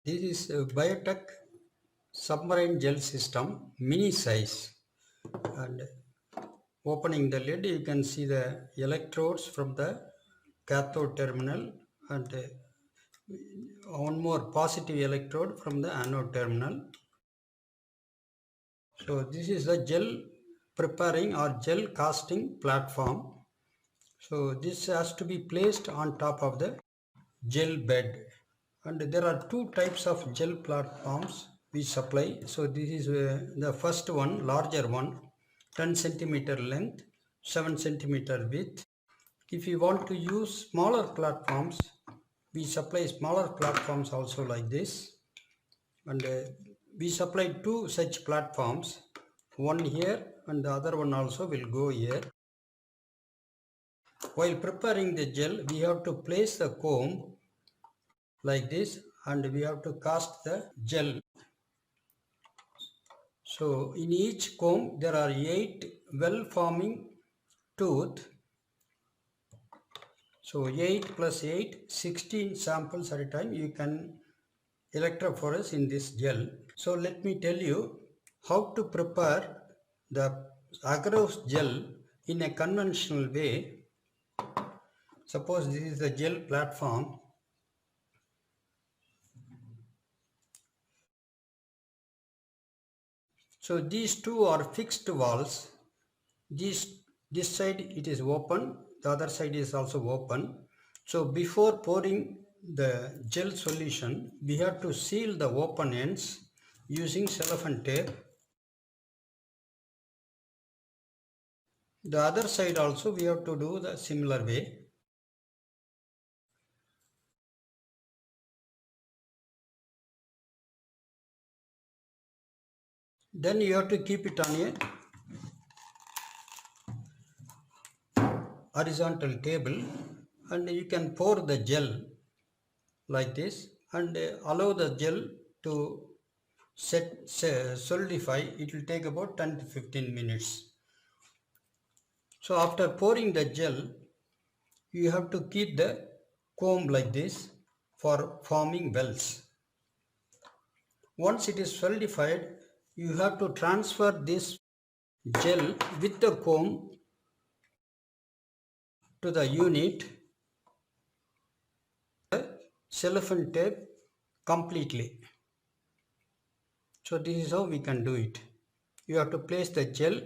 This is a Biotech submarine gel system, mini size. And opening the lid, you can see the electrodes from the cathode terminal and one more positive electrode from the anode terminal. So this is the gel preparing or gel casting platform. So this has to be placed on top of the gel bed, and there are two types of gel platforms we supply. So this is the first one, larger one, 10 centimeter length, 7 centimeter width. If you want to use smaller platforms, we supply smaller platforms also like this, and we supply two such platforms, one here and the other one also will go here. While preparing the gel, we have to place the comb like this and we have to cast the gel. So in each comb there are 8 well forming tooth. So 8 plus 8, 16 samples at a time you can electrophorese in this gel. So let me tell you how to prepare the agarose gel in a conventional way. Suppose this is the gel platform. So these two are fixed walls. This side it is open, the other side is also open. So before pouring the gel solution, we have to seal the open ends using cellophane tape. The other side also we have to do the similar way. Then you have to keep it on a horizontal table and you can pour the gel like this and allow the gel to solidify. It will take about 10 to 15 minutes. So after pouring the gel, you have to keep the comb like this for forming wells. Once it is solidified, you have to transfer this gel with the comb to the unit, cellophane tape completely. So this is how we can do it. You have to place the gel,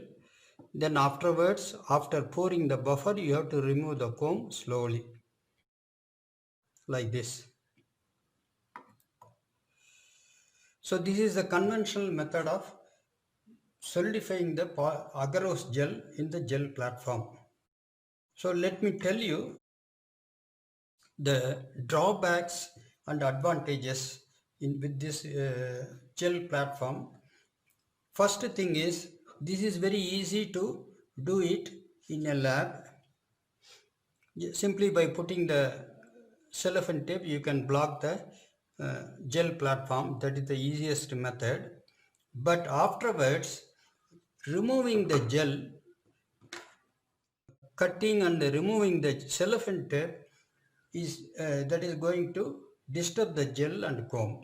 then afterwards, after pouring the buffer, you have to remove the comb slowly like this. So this is the conventional method of solidifying the agarose gel in the gel platform. So let me tell you the drawbacks and advantages with this gel platform. First thing is, this is very easy to do it in a lab. Simply by putting the cellophane tape, you can block the gel platform. That is the easiest method. But afterwards, removing the gel, cutting and removing the cellophane tape is that is going to disturb the gel and comb.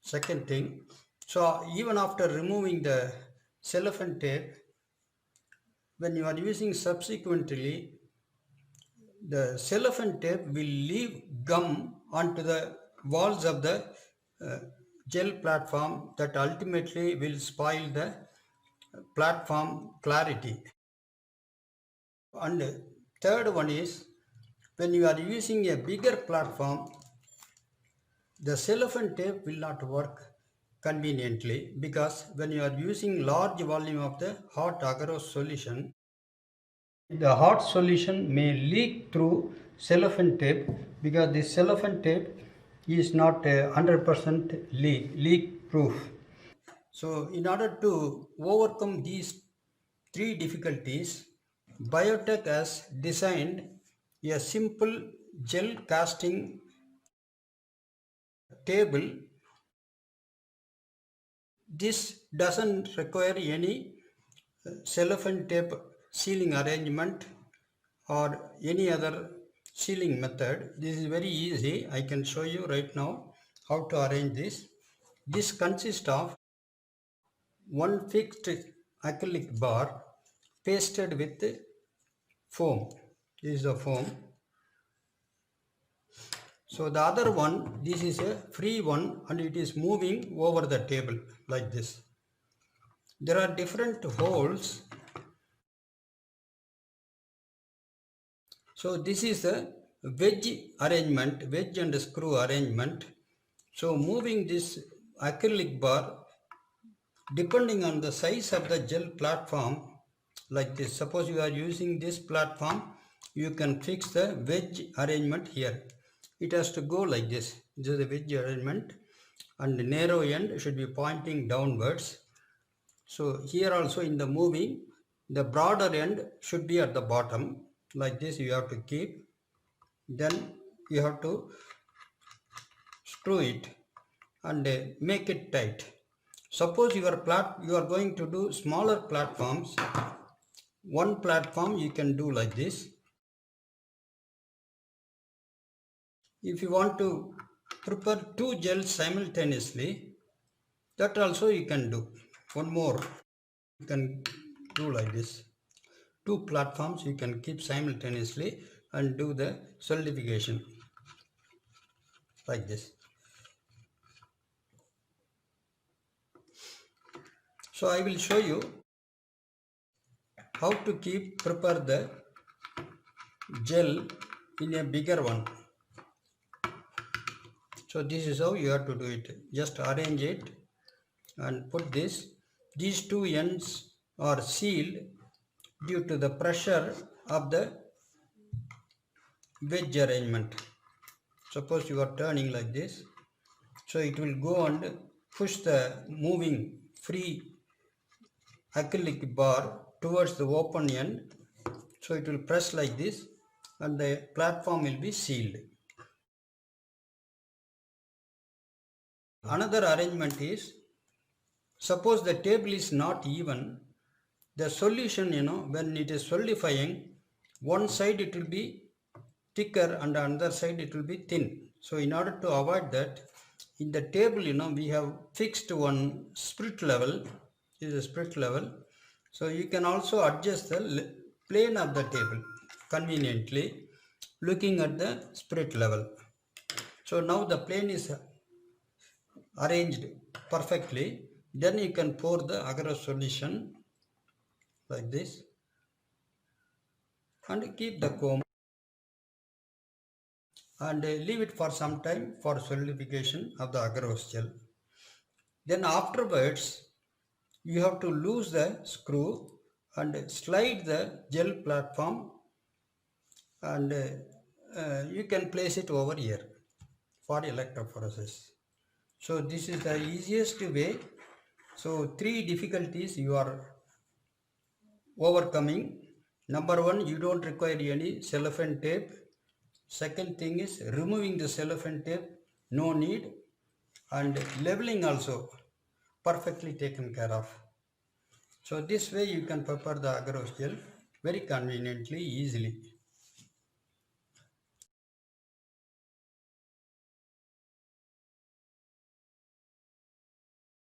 Second thing, so even after removing the cellophane tape, when you are using subsequently, the cellophane tape will leave gum onto the walls of the gel platform that ultimately will spoil the platform clarity. And third one is, when you are using a bigger platform, the cellophane tape will not work conveniently, because when you are using large volume of the hot agarose solution, the hot solution may leak through cellophane tape, because the cellophane tape is not 100% leak proof. So in order to overcome these three difficulties, Biotech has designed a simple gel casting table. This doesn't require any cellophane tape sealing arrangement or any other sealing method. This is very easy. I can show you right now. how to arrange this. This consists of one fixed acrylic bar pasted with foam. This is the foam. So the other one, this is a free one and it is moving over the table like this. There are different holes. So this is a wedge arrangement, wedge and screw arrangement. So moving this acrylic bar depending on the size of the gel platform like this. Suppose you are using this platform, you can fix the wedge arrangement here. It has to go like this. This is the wedge arrangement and the narrow end should be pointing downwards. So here also in the moving, the broader end should be at the bottom like this. You have to keep, then you have to screw it and make it tight. Suppose you are going to do smaller platforms. One platform you can do like this. If you want to prepare two gels simultaneously, that also you can do. One more you can do like this. Two platforms you can keep simultaneously and do the solidification like this. So I will show you how to prepare the gel in a bigger one. So this is how you have to do it. Just arrange it and put this. These two ends are sealed due to the pressure of the wedge arrangement. Suppose you are turning like this. So it will go and push the moving free acrylic bar towards the open end. So it will press like this and the platform will be sealed. Another arrangement is, suppose the table is not even, the solution, when it is solidifying, one side it will be thicker and the other side it will be thin. So in order to avoid that, in the table, we have fixed one spirit level. This is a spirit level. So you can also adjust the plane of the table conveniently looking at the spirit level. So now the plane is arranged perfectly. Then you can pour the agar solution like this and keep the comb and leave it for some time for solidification of the agarose gel. Then afterwards you have to loose the screw and slide the gel platform and you can place it over here for electrophoresis. So this is the easiest way. So three difficulties you are overcoming. Number one, you don't require any cellophane tape. Second thing is removing the cellophane tape, no need. And leveling also perfectly taken care of. So this way you can prepare the agarose gel very conveniently, easily.